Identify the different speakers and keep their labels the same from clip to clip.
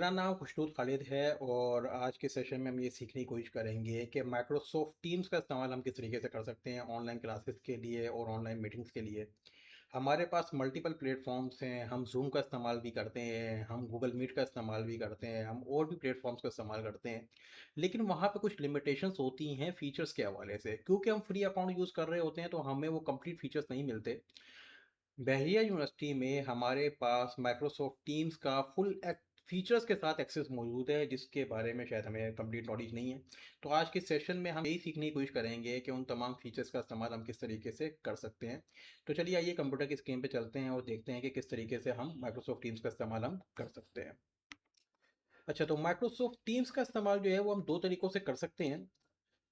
Speaker 1: मेरा नाम खुशनूर खालिद है और आज के सेशन में हम ये सीखने की कोशिश करेंगे कि माइक्रोसॉफ्ट टीम्स का इस्तेमाल हम किस तरीके से कर सकते हैं ऑनलाइन क्लासेस के लिए और ऑनलाइन मीटिंग्स के लिए। हमारे पास मल्टीपल प्लेटफॉर्म्स हैं, हम जूम का इस्तेमाल भी करते हैं, हम गूगल मीट का इस्तेमाल भी करते हैं, हम और भी प्लेटफॉर्म्स का इस्तेमाल करते हैं। लेकिन वहाँ पे कुछ लिमिटेशंस होती हैं फीचर्स के हवाले से, क्योंकि हम फ्री अकाउंट यूज़ कर रहे होते हैं तो हमें वो कंप्लीट फीचर्स नहीं मिलते। बहरिया यूनिवर्सिटी में हमारे पास माइक्रोसॉफ्ट टीम्स का फुल फीचर्स के साथ एक्सेस मौजूद है, जिसके बारे में शायद हमें कंप्लीट नॉलेज नहीं है। तो आज के सेशन में हम यही सीखने की कोशिश करेंगे कि उन तमाम फीचर्स का इस्तेमाल हम किस तरीके से कर सकते हैं। तो चलिए आइए कंप्यूटर की स्क्रीन पे चलते हैं और देखते हैं कि किस तरीके से हम माइक्रोसॉफ्ट टीम्स का इस्तेमाल हम कर सकते हैं। अच्छा, तो माइक्रोसॉफ्ट टीम्स का इस्तेमाल जो है वो हम दो तरीक़ों से कर सकते हैं।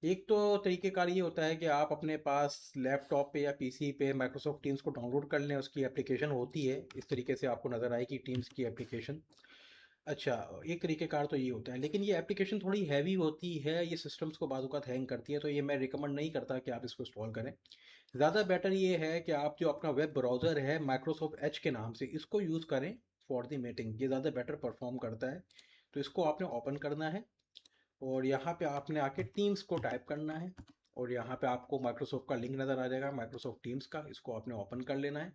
Speaker 1: एक तो तरीक़ेकार ये होता है कि आप अपने पास लैपटॉप पे या पीसी पे माइक्रोसॉफ्ट टीम्स को डाउनलोड कर लें, उसकी एप्लीकेशन होती है, इस तरीके से आपको नज़र आएगी टीम्स की एप्लीकेशन। अच्छा, एक तरीक़ेकार तो ये होता है, लेकिन ये एप्लीकेशन थोड़ी हैवी होती है, ये सिस्टम्स को बाज़-औक़ात हैंग करती है, तो ये मैं रिकमेंड नहीं करता कि आप इसको इंस्टॉल करें। ज़्यादा बेटर ये है कि आप जो अपना वेब ब्राउज़र है माइक्रोसॉफ्ट एज के नाम से, इसको यूज़ करें फॉर द मीटिंग, ये ज़्यादा बेटर परफॉर्म करता है। तो इसको आपने ओपन करना है और यहाँ पे आपने आके टीम्स को टाइप करना है और यहाँ पे आपको माइक्रोसॉफ्ट का लिंक नज़र आ जाएगा माइक्रोसॉफ्ट टीम्स का, इसको आपने ओपन कर लेना है।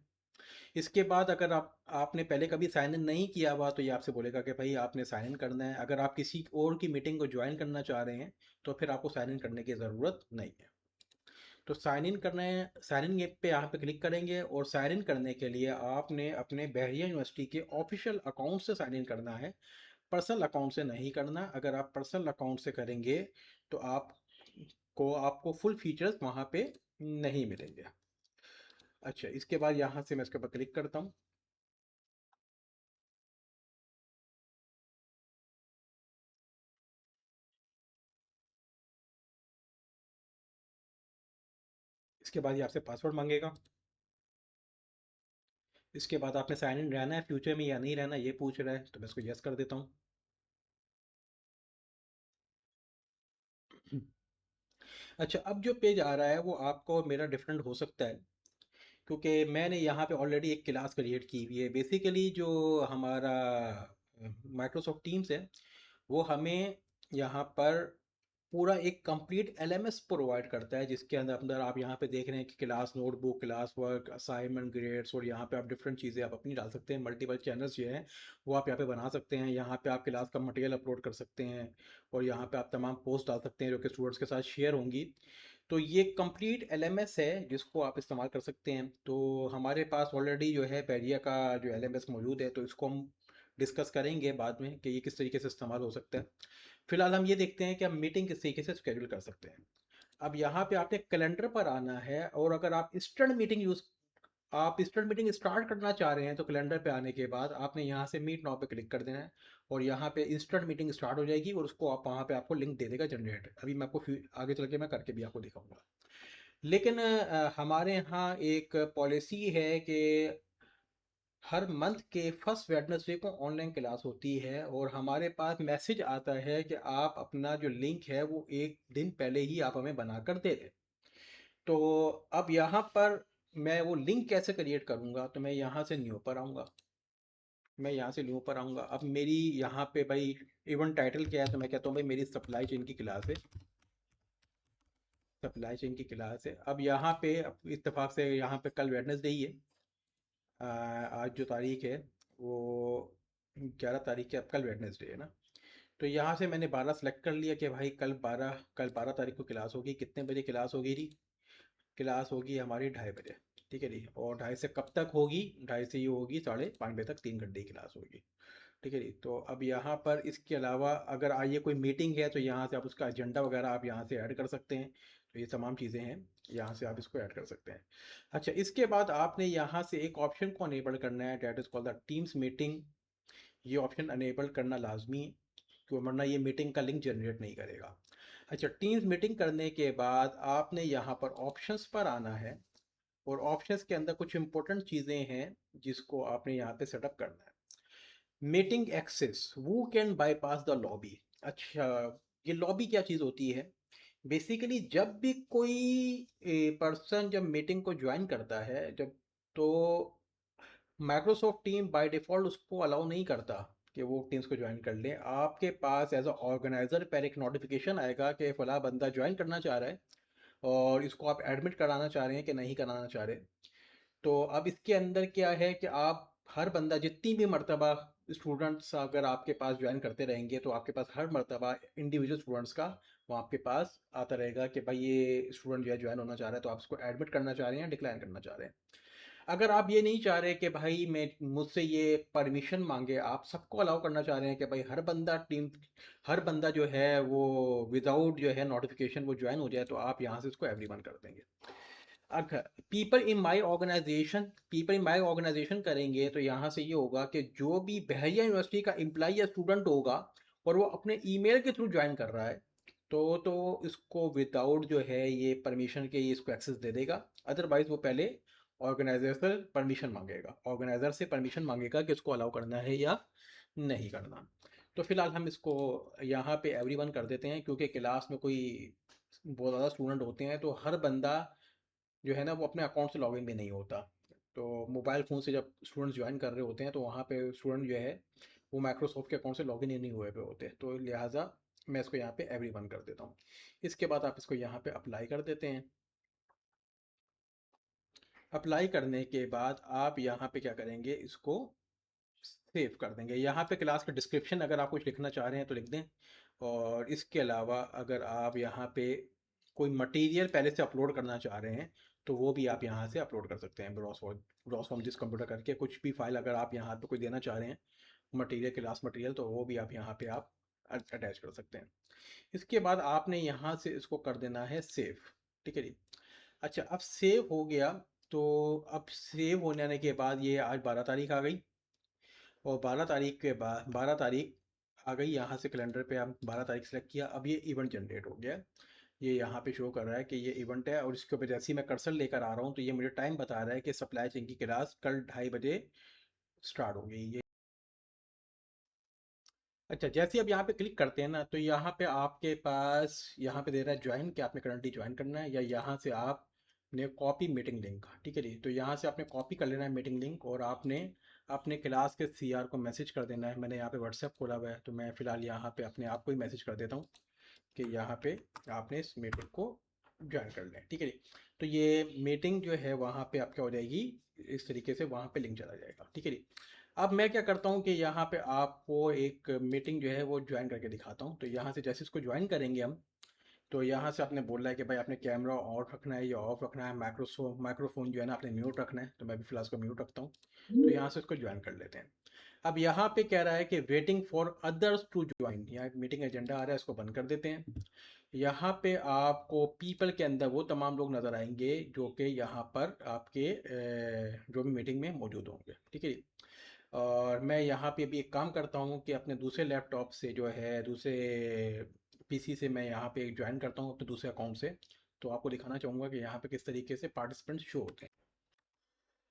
Speaker 1: इसके बाद अगर आपने पहले कभी साइन इन नहीं किया हुआ तो ये आपसे बोलेगा कि भाई आपने साइन इन करना है। अगर आप किसी और की मीटिंग को ज्वाइन करना चाह रहे हैं तो फिर आपको साइन इन करने की ज़रूरत नहीं है। तो साइन इन करना है, साइन इन पे यहाँ पे क्लिक करेंगे और साइन इन करने के लिए आपने अपने बहरिया यूनिवर्सिटी के ऑफिशियल अकाउंट से साइन इन करना है, पर्सनल अकाउंट से नहीं करना। अगर आप पर्सनल अकाउंट से करेंगे तो आपको फुल फीचर्स वहाँ पे नहीं मिलेंगे। अच्छा, इसके बाद यहाँ से मैं इसके ऊपर क्लिक करता हूँ। इसके बाद ये आपसे पासवर्ड मांगेगा। इसके बाद आपने साइन इन रहना है फ्यूचर में या नहीं रहना, ये पूछ रहा है, तो मैं इसको यस कर देता हूँ। अच्छा, अब जो पेज आ रहा है वो आपको और मेरा डिफरेंट हो सकता है, क्योंकि मैंने यहाँ पे ऑलरेडी एक क्लास क्रिएट की हुई है। बेसिकली जो हमारा माइक्रोसॉफ्ट टीम्स है वो हमें यहाँ पर पूरा एक कंप्लीट एलएमएस प्रोवाइड करता है, जिसके अंदर अंदर आप यहाँ पे देख रहे हैं कि class notebook, class work, assignment, grades, और यहाँ पे आप डिफरेंट चीज़ें आप अपनी डाल सकते हैं। मल्टीपल चैनल्स जो हैं वो आप यहाँ पे बना सकते हैं। यहाँ पे आप क्लास का मटेरियल अपलोड कर सकते हैं और यहाँ पे आप तमाम पोस्ट डाल सकते हैं जो कि स्टूडेंट्स के साथ शेयर होंगी। तो ये कंप्लीट एलएमएस है जिसको आप इस्तेमाल कर सकते हैं। तो हमारे पास ऑलरेडी जो है बैरिया का जो एलएमएस मौजूद है, तो इसको हम डिस्कस करेंगे बाद में कि ये किस तरीके से इस्तेमाल हो सकता है। फिलहाल हम ये देखते हैं कि हम मीटिंग किस तरीके से शेड्यूल कर सकते हैं। अब यहाँ पे आपने कैलेंडर पर आना है और अगर आप इंस्टेंट मीटिंग स्टार्ट करना चाह रहे हैं तो कैलेंडर पे आने के बाद आपने यहाँ से मीट नाउ पे क्लिक कर देना है और यहाँ पे इंस्टेंट मीटिंग स्टार्ट हो जाएगी और उसको आप वहाँ पे आपको लिंक दे देगा जनरेट। अभी मैं आपको आगे चल के मैं करके भी आपको दिखाऊंगा। लेकिन हमारे यहाँ एक पॉलिसी है कि हर मंथ के फर्स्ट वेडनेसडे को ऑनलाइन क्लास होती है और हमारे पास मैसेज आता है कि आप अपना जो लिंक है वो एक दिन पहले ही आप हमें बनाकर दे दें। तो अब यहाँ पर मैं वो लिंक कैसे क्रिएट करूँगा, तो मैं यहाँ से न्यू पर आऊँगा। अब मेरी यहाँ पे भाई इवेंट टाइटल क्या है, तो मैं कहता हूँ भाई मेरी सप्लाई चेन की क्लास है। अब यहाँ पे इत्तेफाक से यहाँ पे कल वेडनेसडे ही है। आज जो तारीख है वो 11 तारीख है, अब कल वेडनेसडे है ना। तो यहाँ से मैंने 12 सेलेक्ट कर लिया कि भाई कल 12 तारीख को क्लास होगी। कितने बजे क्लास होगी जी? क्लास होगी हमारी 2:30 बजे। ठीक है जी, और 2:30 से कब तक होगी? 2:30 से ये होगी 5:30 बजे तक, 3 घंटे की क्लास होगी। ठीक है जी। तो अब यहाँ पर इसके अलावा अगर आइए कोई मीटिंग है तो यहाँ से आप उसका एजेंडा वगैरह आप यहाँ से ऐड कर सकते हैं। तो ये तमाम चीज़ें हैं, यहाँ से आप इसको ऐड कर सकते हैं। अच्छा, इसके बाद आपने यहाँ से एक ऑप्शन को अनेबल करना है, that is called the teams meeting. ये ऑप्शन अनेबल करना लाजमी है, क्यों? वरना ये मीटिंग का लिंक जनरेट नहीं करेगा। अच्छा, टीम्स मीटिंग करने के बाद आपने यहाँ पर ऑप्शंस पर आना है और ऑप्शंस के अंदर कुछ इंपॉर्टेंट चीज़ें हैं जिसको आपने यहाँ पे सेटअप करना है। Meeting access, who can bypass the lobby. अच्छा, ये लॉबी क्या चीज़ होती है? बेसिकली जब भी कोई पर्सन जब मीटिंग को ज्वाइन करता है, जब तो माइक्रोसॉफ्ट टीम बाय डिफ़ॉल्ट उसको अलाउ नहीं करता कि वो टीम्स को ज्वाइन कर लें। आपके पास एज अ ऑर्गेनाइज़र पर एक नोटिफिकेशन आएगा कि फ़लाँ बंदा ज्वाइन करना चाह रहा है और इसको आप एडमिट कराना चाह रहे हैं कि नहीं कराना चाह रहे। तो अब इसके अंदर क्या है कि आप हर बंदा जितनी भी मर्तबा स्टूडेंट्स अगर आपके पास ज्वाइन करते रहेंगे तो आपके पास हर मर्तबा इंडिविजुअल स्टूडेंट्स का वो आपके पास आता रहेगा कि भाई ये स्टूडेंट जो है ज्वाइन होना चाह रहा है, तो आप इसको एडमिट करना चाह रहे हैं, डिक्लाइन करना चाह रहे हैं। अगर आप ये नहीं चाह रहे कि भाई मैं मुझसे ये परमिशन मांगे, आप सबको अलाउ करना चाह रहे हैं कि भाई हर बंदा जो है वो विदाउट जो है नोटिफिकेशन वो ज्वाइन हो जाए, तो आप यहाँ से इसको एवरीवन कर देंगे। अगर पीपल इन माई ऑर्गेनाइजेशन करेंगे तो यहाँ से ये होगा कि जो भी बहरिया यूनिवर्सिटी का एम्प्लॉय या स्टूडेंट होगा और वो अपने ईमेल के थ्रू ज्वाइन कर रहा है, तो इसको विदाउट जो है ये परमिशन के ये इसको एक्सेस दे देगा। अदरवाइज वो पहले ऑर्गेनाइजर से परमिशन मांगेगा कि इसको अलाउ करना है या नहीं करना। तो फिलहाल हम इसको यहाँ पे एवरीवन कर देते हैं, क्योंकि क्लास में कोई बहुत ज़्यादा स्टूडेंट होते हैं तो हर बंदा जो है ना वो अपने अकाउंट से लॉगिन भी नहीं होता। तो मोबाइल फ़ोन से जब स्टूडेंट्स ज्वाइन कर रहे होते हैं तो वहाँ पे स्टूडेंट जो है वो माइक्रोसॉफ्ट के अकाउंट से लॉगिन ही नहीं हुए पे होते, तो लिहाजा मैं इसको यहाँ पे एवरीवन कर देता हूँ। इसके बाद आप इसको यहाँ पे अप्लाई कर देते हैं। अप्लाई करने के बाद आप यहाँ पे क्या करेंगे, इसको सेव कर देंगे। यहाँ पे क्लास का डिस्क्रिप्शन अगर आप कुछ लिखना चाह रहे हैं तो लिख दें, और इसके अलावा अगर आप यहाँ पे कोई मटेरियल पहले से अपलोड करना चाह रहे हैं तो वो भी आप यहाँ से अपलोड कर सकते हैं। ब्रॉस फ्रॉम दिस कंप्यूटर करके कुछ भी फाइल अगर आप यहाँ पे कोई देना चाह रहे हैं, मटेरियल, क्लास मटेरियल, तो वो भी आप यहाँ पे आप अटैच कर सकते हैं। इसके बाद आपने यहाँ से इसको कर देना है सेव। ठीक है जी। अच्छा, अब सेव हो गया। तो अब सेव होने के बाद ये आज 12 तारीख आ गई, और 12 तारीख आ गई। यहाँ से कैलेंडर पे आप 12 तारीख सेलेक्ट किया। अब ये इवेंट जनरेट हो गया। ये यहाँ पे शो कर रहा है कि ये इवेंट है, और इसके ऊपर जैसे ही मैं कर्सर लेकर आ रहा हूँ तो ये मुझे टाइम बता रहा है कि सप्लाई चेन की क्लास कल 2:30 बजे स्टार्ट होगी। ये अच्छा, जैसे ही अब यहाँ पे क्लिक करते हैं ना तो यहाँ पे आपके पास यहाँ पे दे रहा है ज्वाइन, कि आपने करंटली ज्वाइन करना है, या यहाँ से आपने कॉपी मीटिंग लिंक। ठीक है जी। तो यहाँ से आपने कॉपी कर लेना है मीटिंग लिंक, और आपने अपने क्लास के सीआर को मैसेज कर देना है। मैंने यहाँ पे व्हाट्सएप खोला हुआ है तो मैं फ़िलहाल यहाँ पे अपने आप को ही मैसेज कर देता हूँ कि यहाँ पे आपने इस मीटिंग को ज्वाइन कर लें। ठीक है जी। तो ये मीटिंग जो है वहाँ पे आप क्या हो जाएगी, इस तरीके से वहाँ पे लिंक चला जाएगा। ठीक है जी। अब मैं क्या करता हूँ कि यहाँ पे आपको एक मीटिंग जो है वो ज्वाइन करके दिखाता हूँ। तो यहाँ से जैसे इसको ज्वाइन करेंगे हम, तो यहाँ से आपने बोला है कि भाई आपने कैमरा ऑन रखना है या ऑफ रखना है, माइक्रोफोन जो है ना आपने म्यूट रखना है, तो मैं भी फिलहाल इसको म्यूट रखता हूँ। तो यहाँ से इसको ज्वाइन कर लेते हैं। अब यहाँ पे कह रहा है कि waiting for others to join, यहाँ एक मीटिंग एजेंडा आ रहा है, इसको बंद कर देते हैं। यहाँ पे आपको पीपल के अंदर वो तमाम लोग नज़र आएंगे जो कि यहाँ पर आपके जो भी मीटिंग में मौजूद होंगे। ठीक है जी। और मैं यहाँ पे भी एक काम करता हूँ कि अपने दूसरे लैपटॉप से जो है, दूसरे पीसी से मैं यहाँ पे ज्वाइन करता हूँ अपने दूसरे अकाउंट से। तो आपको दिखाना चाहूँगा कि यहाँ पे किस तरीके से पार्टिसिपेंट्स शो होते हैं।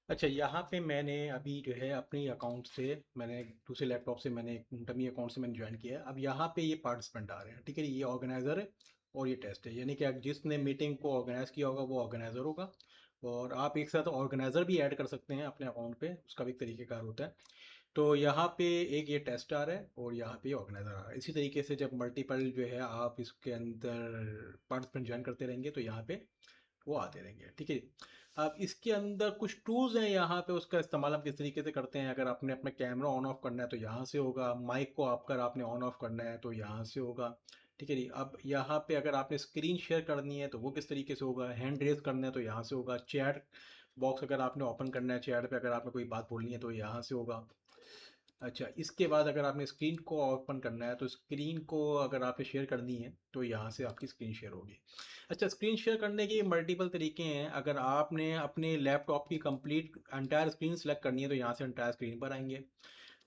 Speaker 1: अच्छा, यहाँ पे मैंने अभी जो है अपनी अकाउंट से, मैंने दूसरे लैपटॉप से, मैंने एक डमी अकाउंट से मैंने ज्वाइन किया है। अब यहाँ पे ये पार्टिसिपेंट आ रहे हैं। ठीक है, ये ऑर्गेनाइज़र है और ये टेस्ट है, यानी कि आप जिसने मीटिंग को ऑर्गेनाइज किया होगा वो ऑर्गेनाइज़र होगा। और आप एक साथ ऑर्गेनाइज़र भी ऐड कर सकते हैं अपने अकाउंट पे, उसका भी एक तरीक़ेकार होता है। तो यहाँ पे एक ये टेस्ट आ रहा है और यहाँ पे ऑर्गेनाइजर आ रहा है। इसी तरीके से जब मल्टीपल जो है आप इसके अंदर पार्टिसिपेंट ज्वाइन करते रहेंगे तो यहाँ पे वो आते रहेंगे। ठीक है। अब इसके अंदर कुछ टूल्स हैं यहाँ पे, उसका इस्तेमाल हम किस तरीके से करते हैं। अगर आपने अपना कैमरा ऑन ऑफ करना है तो यहाँ से होगा, माइक को आपने ऑन ऑफ करना है तो यहाँ से होगा। ठीक है जी। अब यहाँ पे अगर आपने स्क्रीन शेयर करनी है तो वो किस तरीके से होगा, हैंड रेज करना है तो यहाँ से होगा, चैट बॉक्स अगर आपने ओपन करना है, चैट पे अगर आपने कोई बात बोलनी है तो यहाँ से होगा। अच्छा, इसके बाद अगर आपने स्क्रीन को ओपन करना है तो स्क्रीन को अगर आपने शेयर करनी है तो यहाँ से आपकी स्क्रीन शेयर होगी। अच्छा, स्क्रीन शेयर करने के मल्टीपल तरीके हैं। अगर आपने अपने लैपटॉप की कंप्लीट एंटायर स्क्रीन सेलेक्ट करनी है तो यहाँ से एंटायर स्क्रीन पर आएंगे,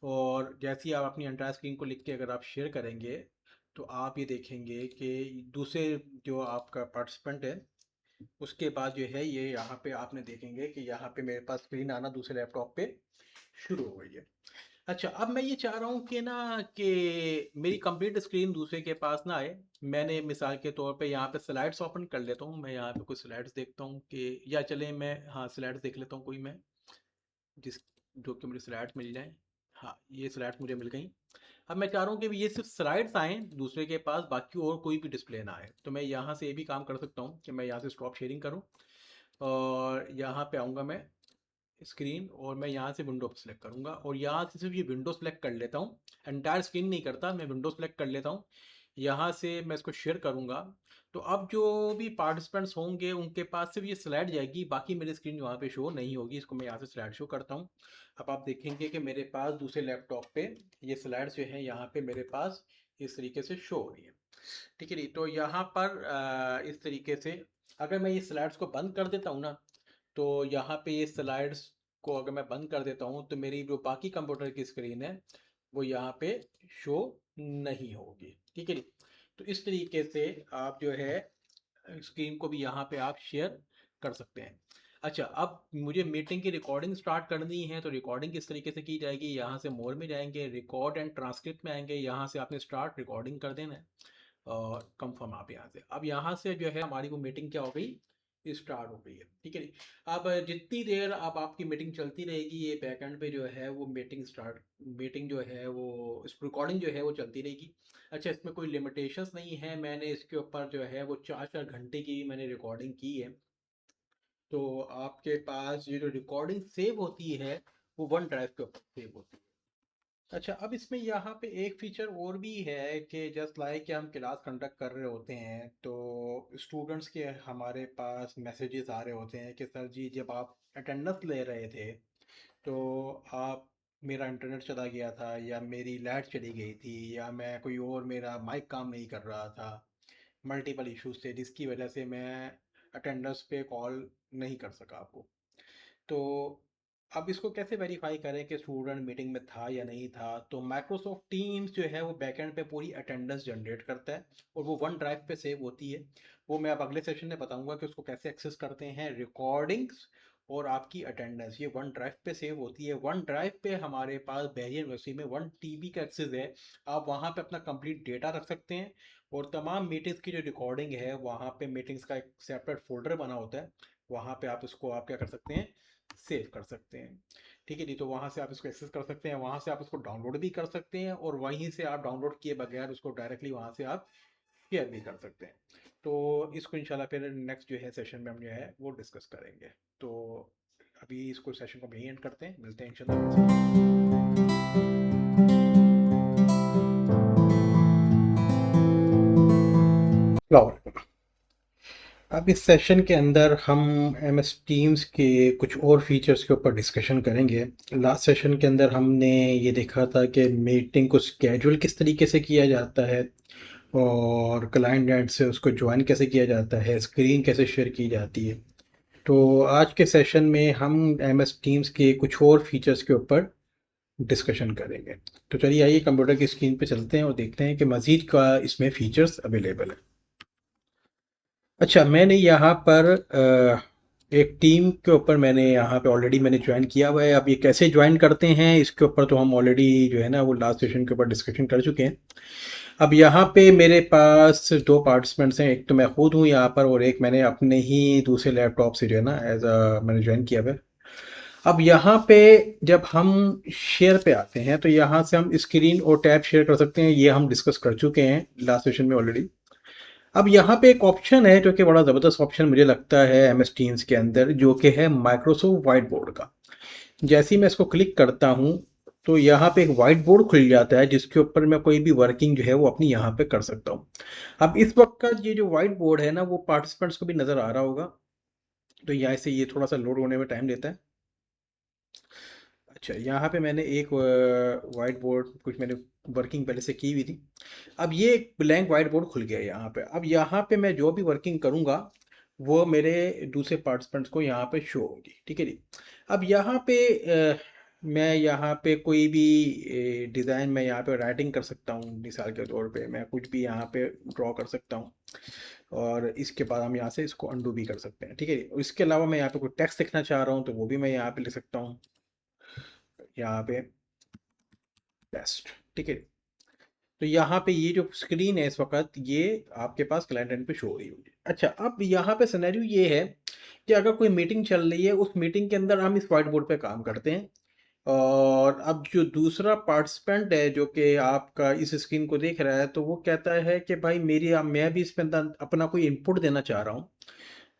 Speaker 1: और जैसे ही आप अपनी एंटायर स्क्रीन को लिख के अगर आप शेयर करेंगे तो आप ये देखेंगे कि दूसरे जो आपका पार्टिसिपेंट है उसके बाद जो है ये यहाँ पे आपने देखेंगे कि यहाँ पे मेरे पास स्क्रीन आना दूसरे लैपटॉप पे शुरू हो गई है। अच्छा, अब मैं ये चाह रहा हूँ कि ना कि मेरी कंप्लीट स्क्रीन दूसरे के पास ना आए। मैंने मिसाल के तौर पे यहाँ पे स्लाइड्स ओपन कर लेता हूँ। मैं यहाँ पे कुछ स्लाइड्स देखता हूँ कि, या चले मैं, हाँ, स्लाइड्स देख लेता हूँ कोई मैं, जिस जो कि मुझे स्लाइड्स मिल जाए। हाँ, ये स्लाइड्स मुझे मिल गई। अब मैं चाह रहा हूँ कि ये सिर्फ स्लाइड्स आएँ दूसरे के पास, बाकी और कोई भी डिस्प्ले ना आए। तो मैं यहाँ से ये भी काम कर सकता हूँ कि मैं यहाँ से स्टॉप शेयरिंग करूँ और यहाँ पे आऊँगा मैं स्क्रीन, और मैं यहाँ से विंडो सेलेक्ट करूँगा और यहाँ से सिर्फ ये विंडो सेलेक्ट कर लेता हूँ। एंटायर स्क्रीन नहीं करता, मैं विंडो सेलेक्ट कर लेता हूँ। यहाँ से मैं इसको शेयर करूँगा। तो अब जो भी पार्टिसिपेंट्स होंगे उनके पास सिर्फ ये स्लाइड जाएगी, बाकी मेरी स्क्रीन वहाँ पे शो नहीं होगी। इसको मैं यहाँ से स्लाइड शो करता हूँ। अब आप देखेंगे कि मेरे पास दूसरे लैपटॉप पे ये स्लाइड्स जो है यहाँ पे मेरे पास इस तरीके से शो हो रही है। ठीक है जी। तो यहाँ पर इस तरीके से अगर मैं ये स्लाइड्स को बंद कर देता हूँ ना, तो यहाँ पे ये स्लाइड्स को अगर मैं बंद कर देता हूँ तो मेरी जो बाकी कंप्यूटर की स्क्रीन है वो यहाँ पे शो नहीं होगी। ठीक है जी। तो इस तरीके से आप जो है स्क्रीन को भी यहाँ पे आप शेयर कर सकते हैं। अच्छा, अब मुझे मीटिंग की रिकॉर्डिंग स्टार्ट करनी है, तो रिकॉर्डिंग किस तरीके से की जाएगी? यहाँ से मोर में जाएंगे, रिकॉर्ड एंड ट्रांसक्रिप्ट में आएंगे, यहाँ से आपने स्टार्ट रिकॉर्डिंग कर देना है और कंफर्म आप यहाँ से। अब यहाँ से जो है हमारी वो मीटिंग क्या हो गई, स्टार्ट हो गई है। ठीक है जी। अब जितनी देर अब आपकी मीटिंग चलती रहेगी, ये बैकएंड पे जो है वो मीटिंग जो है वो इस रिकॉर्डिंग जो है वो चलती रहेगी। अच्छा, इसमें कोई लिमिटेशंस नहीं है, मैंने इसके ऊपर जो है वो 4-4 घंटे की मैंने रिकॉर्डिंग की है। तो आपके पास ये जो रिकॉर्डिंग सेव होती है वो वन ड्राइव के ऊपर सेव होती है। अच्छा, अब इसमें यहाँ पे एक फीचर और भी है कि जस्ट लाइक कि हम क्लास कंडक्ट कर रहे होते हैं तो स्टूडेंट्स के हमारे पास मैसेजेस आ रहे होते हैं कि सर जी जब आप अटेंडेंस ले रहे थे तो आप मेरा इंटरनेट चला गया था, या मेरी लाइट चली गई थी, या मैं कोई और मेरा माइक काम नहीं कर रहा था। मल्टीपल इश्यूज थे जिसकी वजह से मैं अटेंडेंस पे कॉल नहीं कर सका आपको। तो अब इसको कैसे वेरीफाई करें कि स्टूडेंट मीटिंग में था या नहीं था? तो माइक्रोसॉफ्ट टीम्स जो है वो बैकएंड पे पूरी अटेंडेंस जनरेट करता है और वो वन ड्राइव पे सेव होती है। वो मैं अब अगले सेशन में बताऊंगा कि उसको कैसे एक्सेस करते हैं। रिकॉर्डिंग्स और आपकी अटेंडेंस ये वन ड्राइव पे सेव होती है। वन ड्राइव पे हमारे पास बैरियर यूनिवर्सिटी में 1 TB का एक्सेस है। आप वहाँ पे अपना कंप्लीट डेटा रख सकते हैं और तमाम मीटिंग्स की जो रिकॉर्डिंग है वहाँ पे मीटिंग्स का एक सेपरेट फोल्डर बना होता है, वहाँ पे आप इसको आप क्या कर सकते हैं, सेव कर सकते हैं। ठीक है जी। तो वहाँ से आप इसको एक्सेस कर सकते हैं, वहाँ से आप इसको डाउनलोड भी कर सकते हैं और वहीं से आप डाउनलोड किए बगैर उसको डायरेक्टली वहाँ से आप शेयर भी कर सकते हैं। तो इसको इंशाल्लाह फिर नेक्स्ट जो है सेशन में हम जो है वो डिस्कस करेंगे। तो अभी इसको सेशन को यहीं एंड करते हैं, मिलते हैं इंशाल्लाह। अब इस सेशन के अंदर हम MS टीम्स के कुछ और फीचर्स के ऊपर डिस्कशन करेंगे। लास्ट सेशन के अंदर हमने ये देखा था कि मीटिंग को स्केड्यूल किस तरीके से किया जाता है और क्लाइंट एंड से उसको ज्वाइन कैसे किया जाता है, स्क्रीन कैसे शेयर की जाती है। तो आज के सेशन में हम MS टीम्स के कुछ और फीचर्स के ऊपर डिस्कशन करेंगे। तो चलिए आइए कंप्यूटर की स्क्रीन पे चलते हैं और देखते हैं कि मज़ीद का इसमें फ़ीचर्स अवेलेबल है। अच्छा, मैंने यहाँ पर एक टीम के ऊपर मैंने यहाँ पे ऑलरेडी मैंने ज्वाइन किया हुआ है। अब ये कैसे ज्वाइन करते हैं इसके ऊपर तो हम ऑलरेडी जो है ना वो लास्ट सेशन के ऊपर डिस्कशन कर चुके हैं। अब यहाँ पे मेरे पास 2 पार्टिसिपेंट्स हैं, एक तो मैं खुद हूँ यहाँ पर और एक मैंने अपने ही दूसरे लैपटॉप से जो है ना मैंने ज्वाइन किया हुआ है। अब यहाँ पे जब हम शेयर पे आते हैं तो यहाँ से हम स्क्रीन और टैब शेयर कर सकते हैं, ये हम डिस्कस कर चुके हैं लास्ट सेशन में ऑलरेडी। अब यहाँ पे एक ऑप्शन है जो कि बड़ा ज़बरदस्त ऑप्शन मुझे लगता है MS टीम्स के अंदर, जो कि है माइक्रोसॉफ्ट वाइट बोर्ड का। जैसे ही मैं इसको क्लिक करता हूँ तो यहाँ पे एक वाइट बोर्ड खुल जाता है जिसके ऊपर मैं कोई भी वर्किंग जो है वो अपनी यहाँ पे कर सकता हूँ। अब इस वक्त का ये जो वाइट बोर्ड है ना वो पार्टिसिपेंट्स को भी नज़र आ रहा होगा। तो यहाँ से ये थोड़ा सा लोड होने में टाइम लेता है। अच्छा, यहाँ पे मैंने एक वाइट बोर्ड कुछ मैंने वर्किंग पहले से की हुई थी। अब ये एक ब्लैंक वाइट बोर्ड खुल गया है यहाँ पे। अब यहाँ पे मैं जो भी वर्किंग करूँगा वो मेरे दूसरे पार्टिसिपेंट्स को यहाँ पे शो होगी। ठीक है जी। अब यहाँ पे मैं यहाँ पे कोई भी डिज़ाइन मैं यहाँ पे राइटिंग कर सकता हूँ। मिसाल के तौर पे मैं कुछ भी यहाँ पे ड्रॉ कर सकता हूँ और इसके बाद हम यहाँ से इसको अंडू भी कर सकते हैं। ठीक है जी। इसके अलावा मैं यहाँ पे कोई टेक्स्ट लिखना चाह रहा हूँ तो वो भी मैं यहाँ पे लिख सकता हूँ, यहाँ पे बेस्ट। ठीक है। तो यहाँ पे ये जो स्क्रीन है इस वक्त ये आपके पास क्लाइंट एंड पे शो हो रही होगी। अच्छा, अब यहाँ पे सिनेरियो ये है कि अगर कोई मीटिंग चल रही है, उस मीटिंग के अंदर हम इस व्हाइट बोर्ड पे काम करते हैं, और अब जो दूसरा पार्टिसिपेंट है जो कि आपका इस स्क्रीन को देख रहा है, तो वो कहता है कि भाई मैं भी इसमें अंदर अपना कोई इनपुट देना चाह रहा हूँ।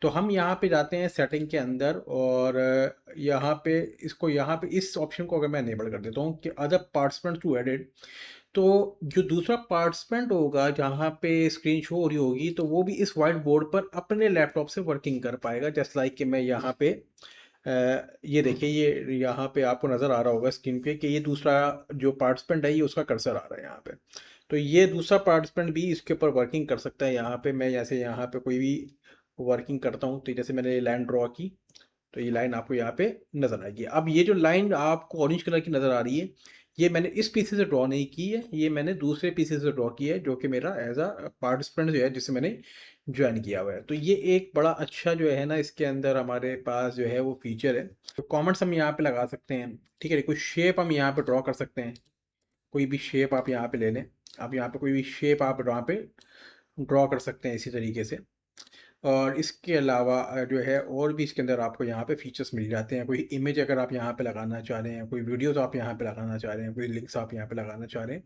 Speaker 1: तो हम यहाँ पे जाते हैं सेटिंग के अंदर, और यहाँ पे यहाँ पे इस ऑप्शन को अगर मैं इनेबल कर देता हूँ कि अदर पार्टिसिपेंट टू एडिट, तो जो दूसरा पार्टिसिपेंट होगा जहाँ पे स्क्रीन शो हो रही होगी, तो वो भी इस वाइट बोर्ड पर अपने लैपटॉप से वर्किंग कर पाएगा। जस्ट लाइक कि मैं यहाँ पे ये देखिए, ये यहाँ पे आपको नज़र आ रहा होगा स्क्रीन पे कि ये दूसरा जो पार्टिसिपेंट है, ये उसका कर्सर आ रहा है यहाँ पे। तो ये दूसरा पार्टिसिपेंट भी इसके ऊपर वर्किंग कर सकता है। यहाँ पे मैं जैसे यहाँ पे कोई भी वर्किंग करता हूँ, तो जैसे मैंने लाइन ड्रॉ की, तो ये लाइन आपको यहाँ पे नज़र आएगी। अब ये जो लाइन आपको ऑरेंज कलर की नज़र आ रही है, ये मैंने इस पीसी से ड्रॉ नहीं की है, ये मैंने दूसरे पीसी से ड्रॉ की है, जो कि मेरा एज अ पार्टिसिपेंट जो है, जिसे मैंने ज्वाइन किया हुआ है। तो ये एक बड़ा अच्छा जो है ना, इसके अंदर हमारे पास जो है वो फीचर है। तो कमेंट्स हम यहाँ पे लगा सकते हैं, ठीक है। कोई शेप हम यहाँ पे ड्रॉ कर सकते हैं, कोई भी शेप आप यहाँ पे ले लें। आप यहाँ पे कोई भी शेप आप यहाँ पे ड्रॉ कर सकते हैं इसी तरीके से। और इसके अलावा जो है और भी इसके अंदर आपको यहाँ पे फीचर्स मिल जाते हैं। कोई इमेज अगर आप यहाँ पे लगाना चाह रहे हैं, कोई वीडियोस आप यहाँ पे लगाना चाह रहे हैं, कोई लिंक्स आप यहाँ पे लगाना चाह रहे हैं,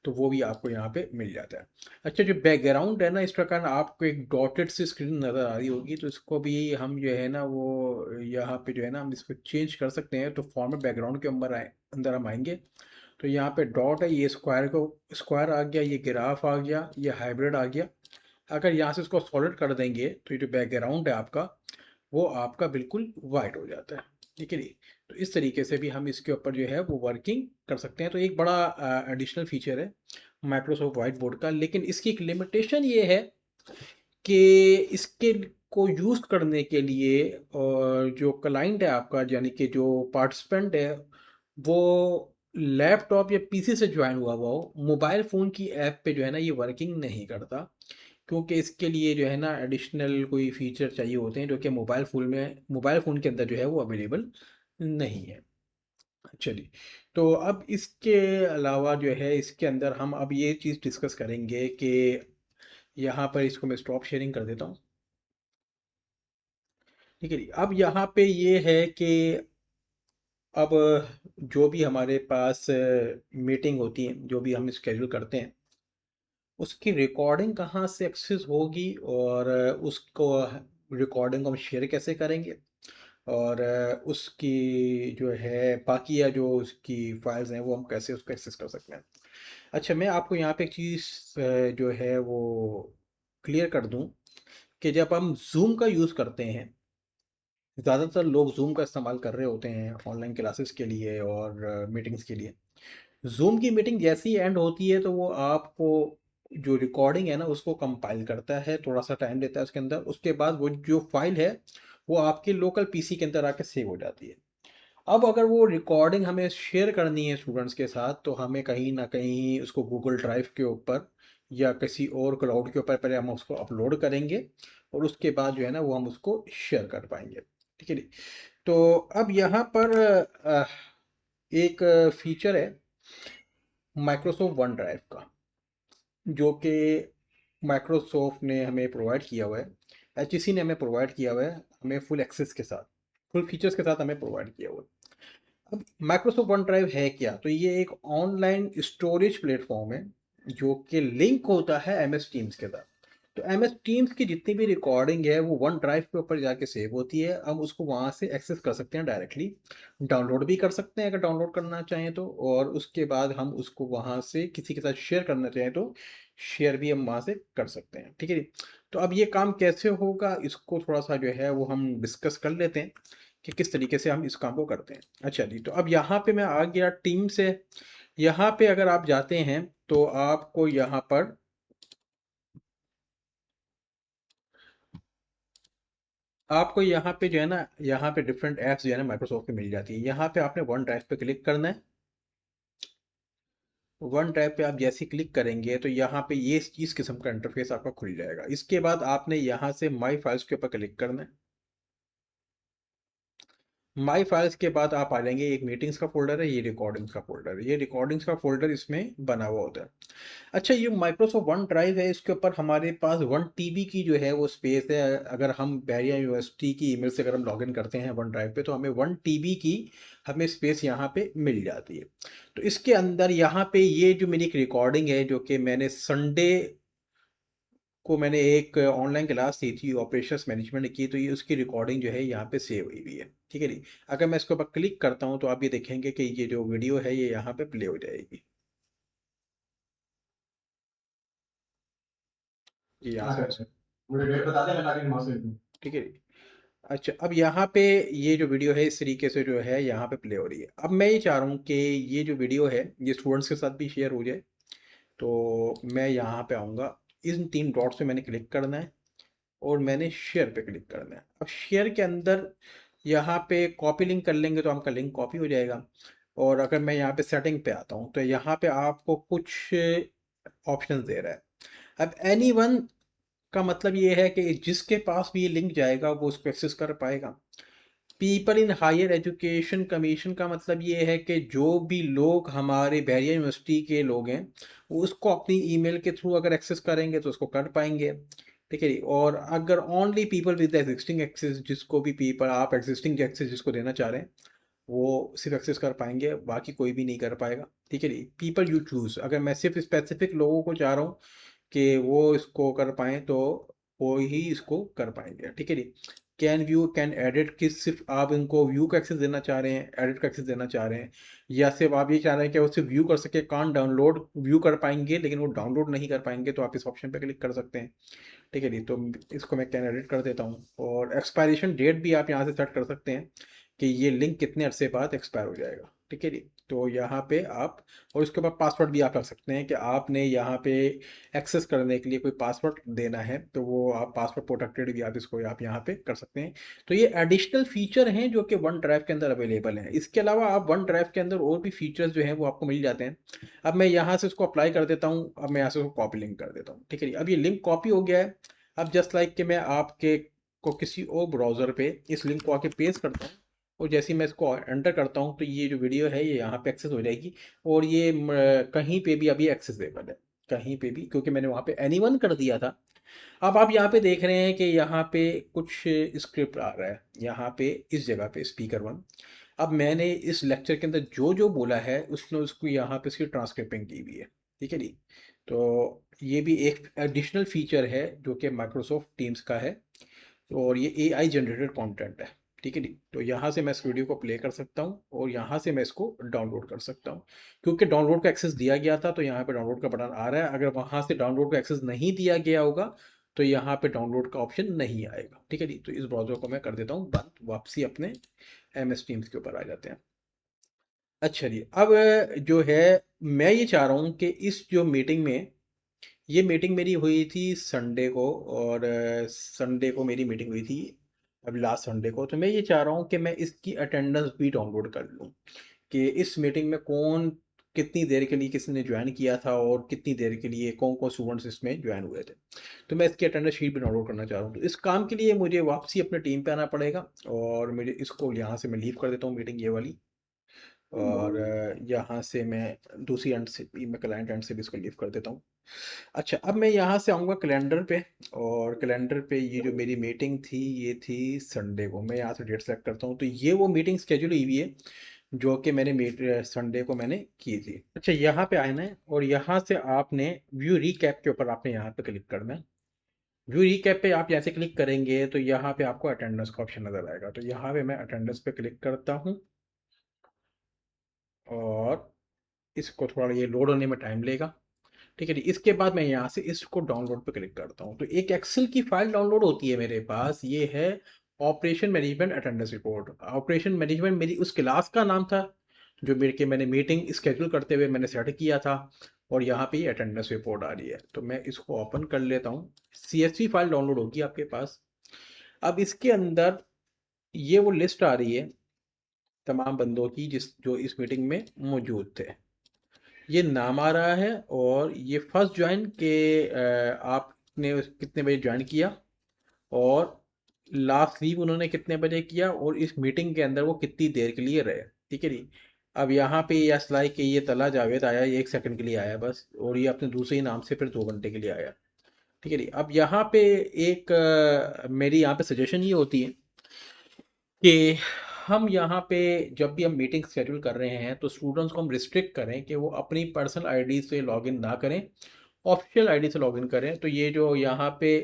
Speaker 1: तो वो भी आपको यहाँ पे मिल जाता है। अच्छा, जो बैकग्राउंड है ना, इस प्रकार आपको एक डॉटेड सी स्क्रीन नज़र आ रही होगी, तो इसको भी हम जो है ना वो यहाँ पे जो है ना हम इसको चेंज कर सकते हैं। तो फॉर्मेट बैकग्राउंड के अंदर हम आएंगे, तो यहाँ पे डॉट है, ये स्क्वायर आ गया, ये ग्राफ आ गया, ये हाइब्रिड आ गया। अगर यहाँ से इसको सॉलिड कर देंगे, तो ये जो बैकग्राउंड है आपका, वो आपका बिल्कुल वाइट हो जाता है, ठीक है जी। तो इस तरीके से भी हम इसके ऊपर जो है वो वर्किंग कर सकते हैं। तो एक बड़ा एडिशनल फीचर है माइक्रोसॉफ्ट वाइट बोर्ड का। लेकिन इसकी एक लिमिटेशन ये है कि इसके को यूज़ करने के लिए जो क्लाइंट है आपका, यानी कि जो पार्टिसिपेंट है, वो लैपटॉप या पीसी से ज्वाइन हुआ हुआ हो, मोबाइल फ़ोन की ऐप पे जो है ना ये वर्किंग नहीं करता। क्योंकि इसके लिए जो है ना एडिशनल कोई फीचर चाहिए होते हैं, जो कि मोबाइल फ़ोन के अंदर जो है वो अवेलेबल नहीं है। चलिए, तो अब इसके अलावा जो है इसके अंदर हम अब ये चीज़ डिस्कस करेंगे कि यहाँ पर इसको मैं स्टॉप शेयरिंग कर देता हूँ, ठीक है जी। अब यहाँ पे ये है कि अब जो भी हमारे पास मीटिंग होती है, जो भी हम स्केड्यूल करते हैं, उसकी रिकॉर्डिंग कहाँ से एक्सेस होगी, और उसको रिकॉर्डिंग को हम शेयर कैसे करेंगे, और उसकी जो है बाकी या जो उसकी फाइल्स हैं वो हम कैसे उसको एक्सेस कर सकते हैं। अच्छा, मैं आपको यहाँ पे एक चीज़ जो है वो क्लियर कर दूँ कि जब हम जूम का यूज़ करते हैं, ज़्यादातर लोग जूम का इस्तेमाल कर रहे होते हैं ऑनलाइन क्लासेस के लिए और मीटिंग्स के लिए। जूम की मीटिंग जैसी एंड होती है, तो वो आपको जो रिकॉर्डिंग है ना उसको कंपाइल करता है, थोड़ा सा टाइम लेता है उसके अंदर। उसके बाद वो जो फाइल है वो आपके लोकल पीसी के अंदर आके सेव हो जाती है। अब अगर वो रिकॉर्डिंग हमें शेयर करनी है स्टूडेंट्स के साथ, तो हमें कहीं ना कहीं उसको गूगल ड्राइव के ऊपर या किसी और क्लाउड के ऊपर पहले हम उसको अपलोड करेंगे, और उसके बाद जो है ना वो हम उसको शेयर कर पाएंगे, ठीक है जी। तो अब यहाँ पर एक फीचर है माइक्रोसॉफ्ट वन ड्राइव का, जो कि माइक्रोसॉफ्ट ने हमें प्रोवाइड किया हुआ है, एचईसी ने हमें प्रोवाइड किया हुआ है, हमें फुल एक्सेस के साथ, फुल फीचर्स के साथ हमें प्रोवाइड किया हुआ है। अब माइक्रोसॉफ्ट वन ड्राइव है क्या? तो ये एक ऑनलाइन स्टोरेज प्लेटफॉर्म है, जो कि लिंक होता है एमएस टीम्स के साथ। तो एमएस टीम्स की जितनी भी रिकॉर्डिंग है वो वन ड्राइव के ऊपर जाके सेव होती है। हम उसको वहाँ से एक्सेस कर सकते हैं डायरेक्टली, डाउनलोड भी कर सकते हैं अगर डाउनलोड करना चाहें तो, और उसके बाद हम उसको वहाँ से किसी के साथ शेयर करना चाहें तो शेयर भी हम वहाँ से कर सकते हैं, ठीक है जी। तो अब ये काम कैसे होगा, इसको थोड़ा सा जो है वो हम डिस्कस कर लेते हैं कि किस तरीके से हम इस काम को करते हैं। अच्छा जी, तो अब यहाँ पे मैं आ गया टीम से। यहाँ पे अगर आप जाते हैं, तो आपको यहाँ पे जो है ना, यहाँ पे डिफरेंट ऐप्स जो है ना माइक्रोसॉफ्ट की मिल जाती है। यहाँ पे आपने वन ड्राइव पे क्लिक करना है। वन ड्राइव पे आप जैसे ही क्लिक करेंगे, तो यहाँ पे ये इस किस्म का इंटरफेस आपका खुल जाएगा। इसके बाद आपने यहाँ से माई फाइल्स के ऊपर क्लिक करना है। माई फाइल्स के बाद आप आ जाएंगे, एक मीटिंग्स का फोल्डर है, ये रिकॉर्डिंग्स का फोल्डर है। ये रिकॉर्डिंग्स का फोल्डर इसमें बना हुआ होता है। अच्छा, ये माइक्रोसॉफ्ट वन ड्राइव है, इसके ऊपर हमारे पास 1 TB की जो है वो स्पेस है। अगर हम बैरिया यूनिवर्सिटी की ईमेल से अगर हम लॉगिन करते हैं वन ड्राइव पे, तो हमें 1 TB की हमें स्पेस यहाँ पे मिल जाती है। तो इसके अंदर यहाँ पे ये जो मेरी एक रिकॉर्डिंग है, जो कि मैंने संडे को मैंने एक ऑनलाइन क्लास दी थी ऑपरेशंस मैनेजमेंट की, तो ये उसकी रिकॉर्डिंग जो है यहाँ पे सेव हुई हुई है। ठीक है जी। अगर मैं इसके ऊपर क्लिक करता हूँ तो आप ये देखेंगे कि ये जो वीडियो है ये यहाँ पे प्ले हो जाएगी। जी, यहाँ से अच्छा, मुझे डेट बता दें, मैं ताकि वहाँ से देखूं। ठीक है जी। अच्छा, अब यहाँ पे ये जो वीडियो है इस तरीके से जो है यहाँ पे प्ले हो रही है। अब मैं ये चाह रहा हूँ कि ये जो वीडियो है ये स्टूडेंट्स के साथ भी शेयर हो जाए। तो मैं यहाँ पे आऊँगा, इन 3 डॉट्स पे मैंने क्लिक करना है और मैंने शेयर पे क्लिक करना है। अब शेयर के अंदर यहाँ पे कॉपी लिंक कर लेंगे तो आपका लिंक कॉपी हो जाएगा। और अगर मैं यहाँ पे सेटिंग पे आता हूँ तो यहाँ पे आपको कुछ ऑप्शन दे रहा है। अब एनी वन का मतलब ये है कि जिसके पास भी ये लिंक जाएगा वो उसको एक्सेस कर पाएगा। People in higher education commission का मतलब ये है कि जो भी लोग हमारे बैरियर यूनिवर्सिटी के लोग हैं वो उसको अपनी ईमेल के थ्रू अगर एक्सेस करेंगे तो उसको कर पाएंगे। ठीक है जी। और अगर only people with existing access, जिसको भी पीपल आप एग्जिस्टिंग एक्सेस जिसको देना चाह रहे हैं वो सिर्फ एक्सेस कर पाएंगे, बाकी कोई भी नहीं कर पाएगा। ठीक है जी। पीपल यू चूज, अगर मैं सिर्फ स्पेसिफिक लोगों को चाह रहा हूँ कि वो इसको कर पाएँ तो वो ही इसको कर पाएंगे। ठीक है जी। कैन व्यू कैन एडिट, कि सिर्फ आप इनको व्यू का एक्सेस देना चाह रहे हैं, एडिट का एक्सेस देना चाह रहे हैं, या सिर्फ आप ये चाह रहे हैं कि वो सिर्फ व्यू कर सके, कान डाउनलोड, व्यू कर पाएंगे लेकिन वो डाउनलोड नहीं कर पाएंगे, तो आप इस ऑप्शन पे क्लिक कर सकते हैं। ठीक है जी। तो इसको मैं कैन एडिट कर देता हूँ। और एक्सपायरेशन डेट भी आप यहाँ से सेट कर सकते हैं कि ये लिंक कितने अरसे बाद एक्सपायर हो जाएगा। ठीक है जी। तो यहाँ पे आप, और इसके बाद पासवर्ड भी आप रख सकते हैं कि आपने यहाँ पे एक्सेस करने के लिए कोई पासवर्ड देना है, तो वो आप पासवर्ड प्रोटेक्टेड भी आप इसको आप यहाँ पे कर सकते हैं। तो ये एडिशनल फीचर हैं जो कि वन ड्राइव के अंदर अवेलेबल हैं। इसके अलावा आप वन ड्राइव के अंदर और भी फीचर्स जो हैं वो आपको मिल जाते हैं। अब मैं यहाँ से उसको अप्लाई कर देता हूँ। अब मैं यहाँ से उसको कॉपी लिंक कर देता हूँ। ठीक है जी। अब ये लिंक कॉपी हो गया है। अब जस्ट लाइक कि मैं आपके को किसी और ब्राउज़र पे इस लिंक को आके पेस्ट करता हूँ, और जैसे ही मैं इसको एंटर करता हूँ तो ये जो वीडियो है ये यहाँ पे एक्सेस हो जाएगी। और ये कहीं पे भी अभी एक्सेसेबल है, कहीं पे भी, क्योंकि मैंने वहाँ पे एनीवन कर दिया था। अब आप यहाँ पे देख रहे हैं कि यहाँ पे कुछ स्क्रिप्ट आ रहा है, यहाँ पे इस जगह पे स्पीकर वन। अब मैंने इस लेक्चर के अंदर जो जो बोला है उसने उसको यहाँ पे इसकी ट्रांसक्रिपिंग की हुई है। ठीक है जी। तो ये भी एक एडिशनल फीचर है जो कि माइक्रोसॉफ्ट टीम्स का है, और ये एआई जनरेटेड कंटेंट है। ठीक है जी। तो यहाँ से मैं इस वीडियो को प्ले कर सकता हूँ और यहाँ से मैं इसको डाउनलोड कर सकता हूँ। क्योंकि डाउनलोड का एक्सेस दिया गया था तो यहाँ पे डाउनलोड का बटन आ रहा है। अगर वहाँ से डाउनलोड का एक्सेस नहीं दिया गया होगा तो यहाँ पे डाउनलोड का ऑप्शन नहीं आएगा। ठीक है जी। तो इस ब्राउज़र को मैं कर देता हूँ बंद, वापसी अपने MS टीम्स के ऊपर आ जाते हैं। अच्छा जी। अब जो है मैं ये चाह रहा हूँ कि इस जो मीटिंग में, ये मीटिंग मेरी हुई थी संडे को, और संडे को मेरी मीटिंग हुई थी अभी लास्ट संडे को। तो मैं ये चाह रहा हूँ कि मैं इसकी अटेंडेंस भी डाउनलोड कर लूँ कि इस मीटिंग में कौन कितनी देर के लिए किसी ने ज्वाइन किया था और कितनी देर के लिए कौन कौन स्टूडेंट्स इसमें ज्वाइन हुए थे। तो मैं इसकी अटेंडेंस शीट भी डाउनलोड करना चाह रहा हूँ। तो इस काम के लिए मुझे वापसी अपने टीम पे आना पड़ेगा, और मुझे इसको यहाँ से मैं लीव कर देता हूँ मीटिंग ये वाली। और यहाँ से मैं दूसरी एंड से भी, मैं क्लाइंट एंड से भी इसको लीव कर देता हूँ। अच्छा, अब मैं यहाँ से आऊँगा कैलेंडर पे, और कैलेंडर पे ये जो मेरी मीटिंग थी ये थी संडे को। मैं यहाँ से डेट सेलेक्ट करता हूँ, तो ये वो मीटिंग स्केड्यूल हुई हुई है जो कि मैंने संडे को मैंने की थी। अच्छा, यहाँ पे आना है और यहाँ से आपने व्यू रीकैप के ऊपर आपने यहाँ पे क्लिक करना है। व्यू रीकैप पे आप यहाँ से क्लिक करेंगे तो यहाँ पे आपको अटेंडेंस का ऑप्शन नजर आएगा। तो यहाँ पे मैं अटेंडेंस पे क्लिक करता हूँ, और इसको थोड़ा ये लोड होने में टाइम लेगा। ठीक है जी। इसके बाद मैं यहाँ से इसको डाउनलोड पे क्लिक करता हूँ, तो एक एक्सेल की फाइल डाउनलोड होती है मेरे पास। ये है operation management attendance report. Operation management मेरी उस क्लास का नाम था जो मेरे के मैंने मीटिंग स्केड्यूल करते हुए मैंने सेट किया था। और यहाँ पे ये अटेंडेंस रिपोर्ट आ रही है, तो मैं इसको ओपन कर लेता हूँ। CSV फाइल डाउनलोड होगी आपके पास। अब इसके अंदर ये वो लिस्ट आ रही है तमाम बंदों की जिस जो इस मीटिंग में मौजूद थे। ये नाम आ रहा है, और ये फर्स्ट ज्वाइन के आपने कितने बजे ज्वाइन किया, और लास्ट लीव उन्होंने कितने बजे किया, और इस मीटिंग के अंदर वो कितनी देर के लिए रहे। ठीक है जी। अब यहाँ पे यस लाइक कि ये तला जावेद आया, ये 1 सेकंड के लिए आया बस, और ये अपने दूसरे ही नाम से फिर 2 घंटे के लिए आया। ठीक है जी। अब यहाँ पे एक मेरी यहाँ पे सजेशन ये होती है कि हम यहाँ पे जब भी हम मीटिंग शेड्यूल कर रहे हैं तो स्टूडेंट्स को हम रिस्ट्रिक्ट करें कि वो अपनी पर्सनल आईडी से लॉगिन ना करें, ऑफिशियल आईडी से लॉगिन करें। तो ये जो यहाँ पे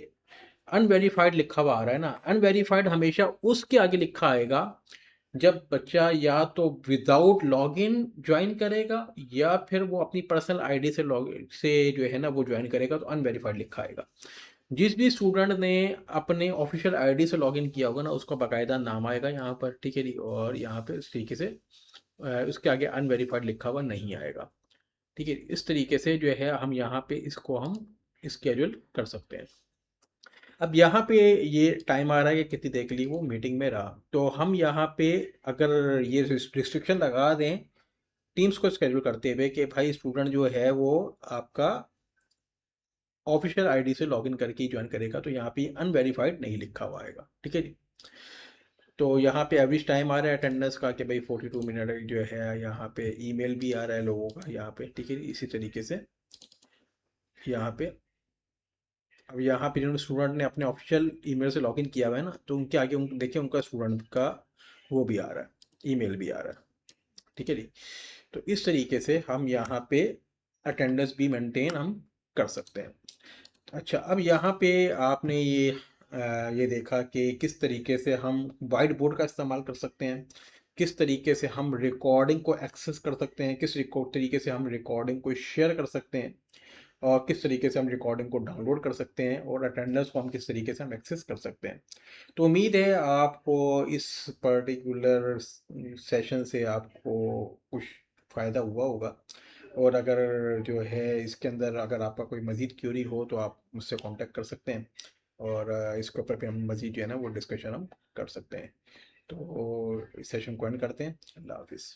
Speaker 1: अनवेरीफाइड लिखा हुआ आ रहा है ना, अनवेरीफाइड हमेशा उसके आगे लिखा आएगा जब बच्चा या तो विदाउट लॉगिन ज्वाइन करेगा या फिर वो अपनी पर्सनल आईडी से लॉग से जो है ना वो ज्वाइन करेगा, तो अनवेरीफाइड लिखा आएगा। जिस भी स्टूडेंट ने अपने ऑफिशियल आईडी से लॉगिन किया होगा ना, उसका बाकायदा नाम आएगा यहाँ पर। ठीक है जी। और यहाँ पे इस तरीके से उसके आगे अनवेरीफाइड लिखा हुआ नहीं आएगा। ठीक है। इस तरीके से जो है हम यहाँ पे इसको हम स्केड्यूल कर सकते हैं। अब यहाँ पे ये टाइम आ रहा है कि कितनी देर के लिए वो मीटिंग में रहा, तो हम यहाँ पे अगर ये रिस्ट्रिक्शन लगा दें टीम्स को स्केड्यूल करते हुए कि भाई स्टूडेंट जो है वो आपका ऑफिशियल आईडी से लॉगिन करके ही ज्वाइन करेगा, तो यहाँ पे अनवेरीफाइड नहीं लिखा हुआ आएगा। ठीक है जी। तो यहाँ पे एवरेज टाइम आ रहा है अटेंडेंस का कि भाई 42 मिनट जो है। यहाँ पे ईमेल भी आ रहा है लोगों का यहाँ पे। ठीक है जी। इसी तरीके से यहाँ पे अब यहाँ पे जिन्होंने स्टूडेंट ने अपने ऑफिशियल ईमेल से लॉगिन किया हुआ है ना, तो उनके आगे देखिए उनका स्टूडेंट का वो भी आ रहा है, ईमेल भी आ रहा है। ठीक है जी। तो इस तरीके से हम यहाँ पे अटेंडेंस भी मेंटेन हम कर सकते हैं। अच्छा, अब यहाँ पे आपने ये देखा कि किस तरीके से हम वाइट बोर्ड का इस्तेमाल कर सकते हैं, किस तरीके से हम रिकॉर्डिंग को एक्सेस कर सकते हैं, किस तरीके से हम रिकॉर्डिंग को शेयर कर सकते हैं, और किस तरीके से हम रिकॉर्डिंग को डाउनलोड कर सकते हैं, और अटेंडेंस को हम किस तरीके से हम एक्सेस कर सकते हैं। तो उम्मीद है आपको इस पर्टिकुलर सेशन से आपको कुछ फ़ायदा हुआ होगा। और अगर जो है इसके अंदर अगर आपका कोई मज़ीद क्यूरी हो तो आप मुझसे कांटेक्ट कर सकते हैं, और इसके ऊपर भी हम मज़ीद जो है ना वो डिस्कशन हम कर सकते हैं। तो इस सेशन को एंड करते हैं। अल्लाह हाफिज़।